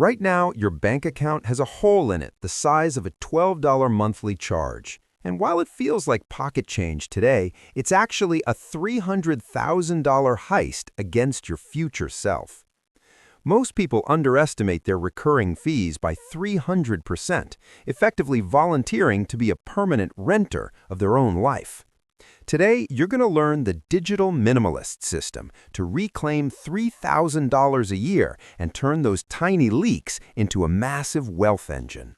Right now, your bank account has a hole in it the size of a $12 monthly charge. And while it feels like pocket change today, it's actually a $300,000 heist against your future self. Most people underestimate their recurring fees by 300%, effectively volunteering to be a permanent renter of their own life. Today, you're going to learn the digital minimalist system to reclaim $3,000 a year and turn those tiny leaks into a massive wealth engine.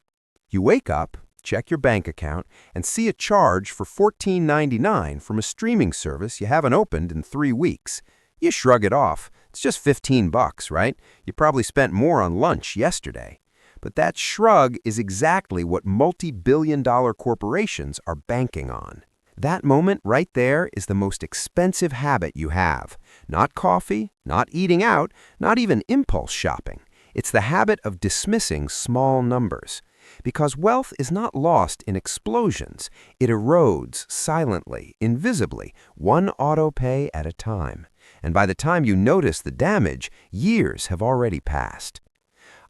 You wake up, check your bank account, and see a charge for $14.99 from a streaming service you haven't opened in 3 weeks. You shrug it off. It's just $15, right? You probably spent more on lunch yesterday. But that shrug is exactly what multi-billion-dollar corporations are banking on. That moment right there is the most expensive habit you have. Not coffee, not eating out, not even impulse shopping. It's the habit of dismissing small numbers. Because wealth is not lost in explosions. It erodes silently, invisibly, one auto pay at a time. And by the time you notice the damage, years have already passed.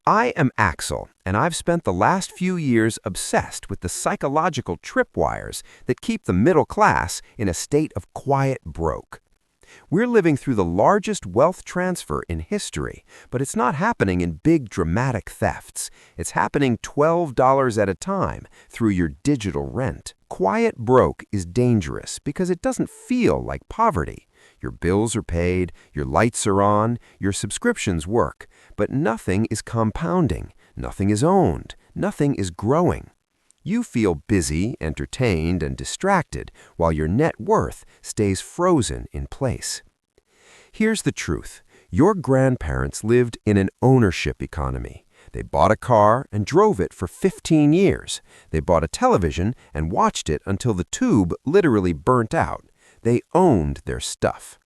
I am Axel, and I've spent the last few years obsessed with the psychological tripwires that keep the middle class in a state of quiet broke. We're living through the largest wealth transfer in history, but it's not happening in big dramatic thefts. It's happening $12 at a time through your digital rent. Quiet broke is dangerous because it doesn't feel like poverty. Your bills are paid, your lights are on, your subscriptions work, but nothing is compounding, nothing is owned, nothing is growing. You feel busy, entertained, and distracted while your net worth stays frozen in place. Here's the truth. Your grandparents lived in an ownership economy. They bought a car and drove it for 15 years. They bought a television and watched it until the tube literally burnt out. They owned their stuff.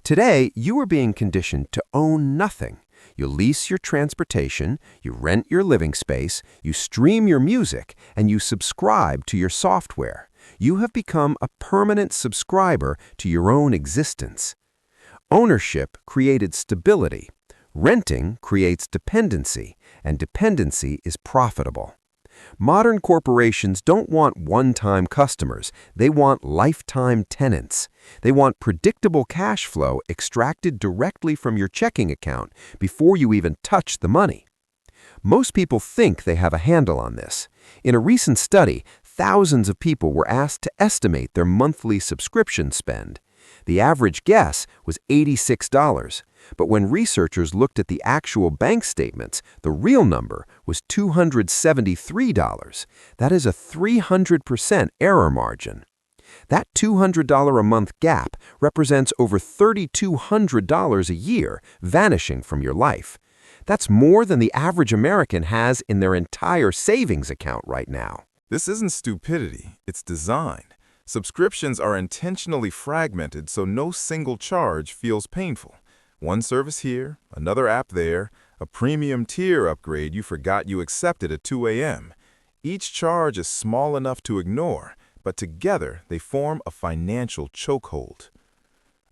Today, you are being conditioned to own nothing. You lease your transportation, you rent your living space, you stream your music, and you subscribe to your software. You have become a permanent subscriber to your own existence. Ownership created stability. Renting creates dependency, and dependency is profitable. Modern corporations don't want one-time customers. They want lifetime tenants. They want predictable cash flow extracted directly from your checking account before you even touch the money. Most people think they have a handle on this. In a recent study, thousands of people were asked to estimate their monthly subscription spend. The average guess was $86. But when researchers looked at the actual bank statements, the real number was $273. That is a 300% error margin. That $200 a month gap represents over $3,200 a year vanishing from your life. That's more than the average American has in their entire savings account right now. This isn't stupidity, it's design. Subscriptions are intentionally fragmented so no single charge feels painful. One service here, another app there, a premium tier upgrade you forgot you accepted at 2 a.m. Each charge is small enough to ignore, but together they form a financial chokehold.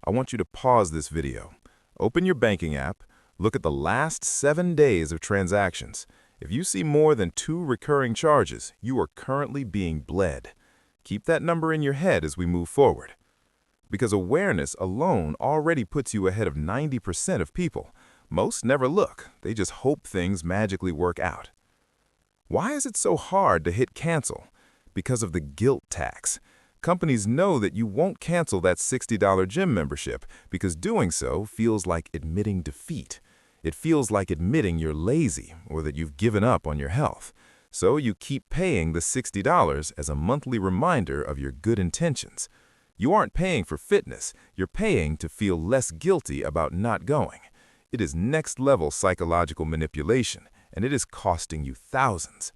I want you to pause this video. Open your banking app, look at the last 7 days of transactions. If you see more than 2 recurring charges, you are currently being bled. Keep that number in your head as we move forward. Because awareness alone already puts you ahead of 90% of people. Most never look, they just hope things magically work out. Why is it so hard to hit cancel? Because of the guilt tax. Companies know that you won't cancel that $60 gym membership because doing so feels like admitting defeat. It feels like admitting you're lazy or that you've given up on your health. So you keep paying the $60 as a monthly reminder of your good intentions. You aren't paying for fitness, you're paying to feel less guilty about not going. It is next-level psychological manipulation, and it is costing you thousands.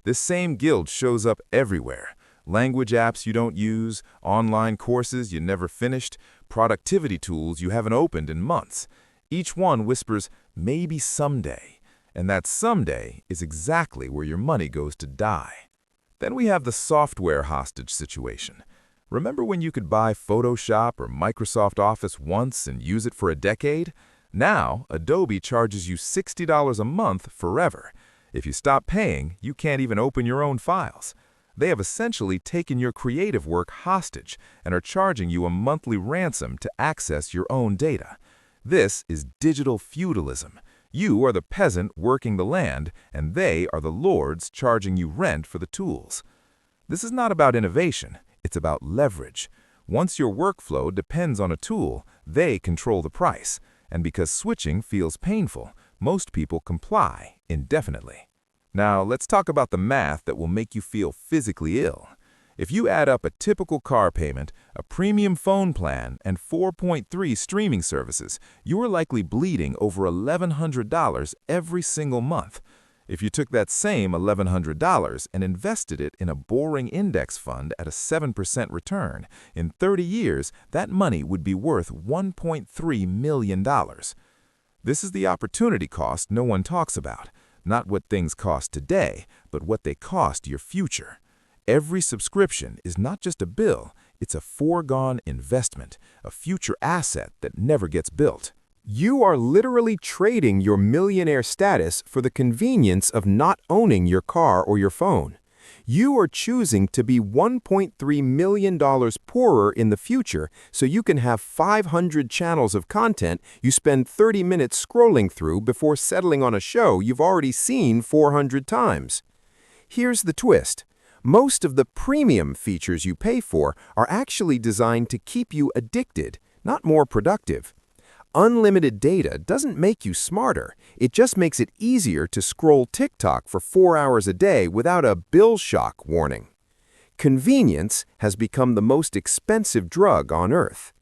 This same guilt shows up everywhere. Language apps you don't use, online courses you never finished, productivity tools you haven't opened in months. Each one whispers, maybe someday. And that someday is exactly where your money goes to die. Then we have the software hostage situation. Remember when you could buy Photoshop or Microsoft Office once and use it for a decade? Now, Adobe charges you $60 a month forever. If you stop paying, you can't even open your own files. They have essentially taken your creative work hostage and are charging you a monthly ransom to access your own data. This is digital feudalism. You are the peasant working the land, and they are the lords charging you rent for the tools. This is not about innovation, it's about leverage. Once your workflow depends on a tool, they control the price. And because switching feels painful, most people comply indefinitely. Now, let's talk about the math that will make you feel physically ill. If you add up a typical car payment, a premium phone plan, and 4.3 streaming services, you are likely bleeding over $1,100 every single month. If you took that same $1,100 and invested it in a boring index fund at a 7% return, in 30 years, that money would be worth $1.3 million. This is the opportunity cost no one talks about. Not what things cost today, but what they cost your future. Every subscription is not just a bill, it's a foregone investment, a future asset that never gets built. You are literally trading your millionaire status for the convenience of not owning your car or your phone. You are choosing to be $1.3 million poorer in the future so you can have 500 channels of content you spend 30 minutes scrolling through before settling on a show you've already seen 400 times. Here's the twist. Most of the premium features you pay for are actually designed to keep you addicted, not more productive. Unlimited data doesn't make you smarter. It just makes it easier to scroll TikTok for 4 hours a day without a bill shock warning. Convenience has become the most expensive drug on Earth.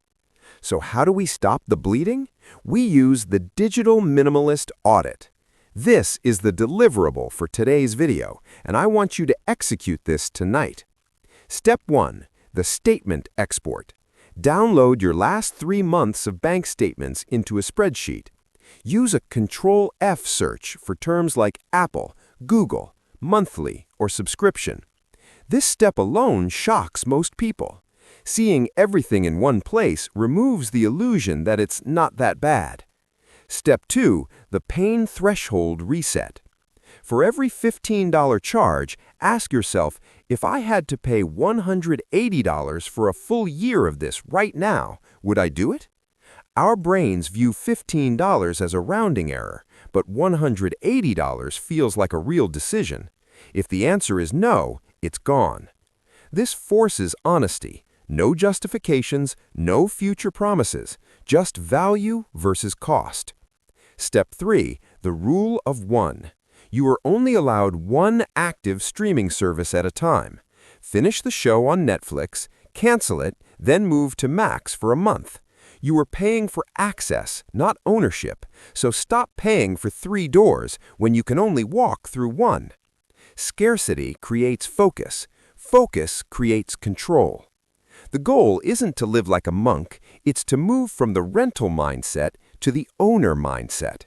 So how do we stop the bleeding? We use the Digital Minimalist Audit. This is the deliverable for today's video, and I want you to execute this tonight. Step 1. The Statement Export. Download your last 3 months of bank statements into a spreadsheet. Use a Control-F search for terms like Apple, Google, monthly, or subscription. This step alone shocks most people. Seeing everything in one place removes the illusion that it's not that bad. Step 2. The Pain Threshold Reset. For every $15 charge, ask yourself, if I had to pay $180 for a full year of this right now, would I do it? Our brains view $15 as a rounding error, but $180 feels like a real decision. If the answer is no, it's gone. This forces honesty. No justifications, no future promises, just value versus cost. Step 3. The Rule of One. You are only allowed one active streaming service at a time. Finish the show on Netflix, cancel it, then move to Max for a month. You are paying for access, not ownership, so stop paying for 3 doors when you can only walk through one. Scarcity creates focus. Focus creates control. The goal isn't to live like a monk, it's to move from the rental mindset to the owner mindset.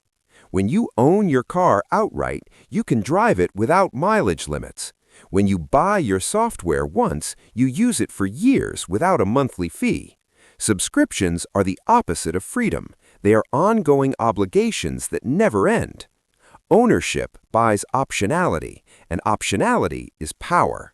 When you own your car outright, you can drive it without mileage limits. When you buy your software once, you use it for years without a monthly fee. Subscriptions are the opposite of freedom. They are ongoing obligations that never end. Ownership buys optionality, and optionality is power.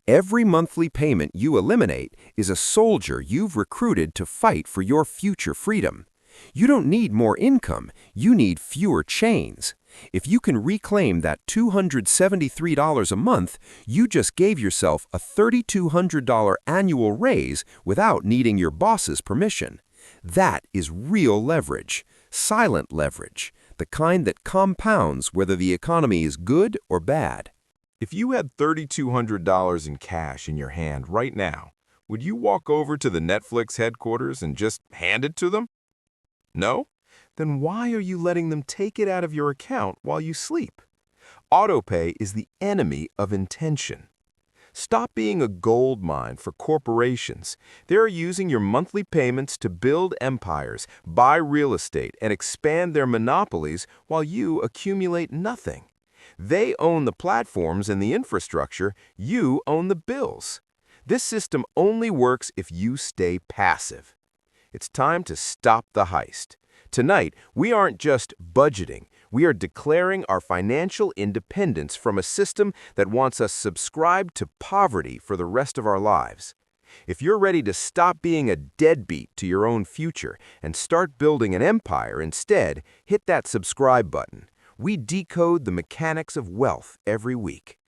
Every monthly payment you eliminate is a soldier you've recruited to fight for your future freedom. You don't need more income, you need fewer chains. If you can reclaim that $273 a month, you just gave yourself a $3,200 annual raise without needing your boss's permission. That is real leverage, silent leverage, the kind that compounds whether the economy is good or bad. If you had $3,200 in cash in your hand right now, would you walk over to the Netflix headquarters and just hand it to them? No? Then why are you letting them take it out of your account while you sleep? Autopay is the enemy of intention. Stop being a gold mine for corporations. They are using your monthly payments to build empires, buy real estate, and expand their monopolies while you accumulate nothing. They own the platforms and the infrastructure, you own the bills. This system only works if you stay passive. It's time to stop the heist. Tonight, we aren't just budgeting. We are declaring our financial independence from a system that wants us subscribed to poverty for the rest of our lives. If you're ready to stop being a deadbeat to your own future and start building an empire instead, hit that subscribe button. We decode the mechanics of wealth every week.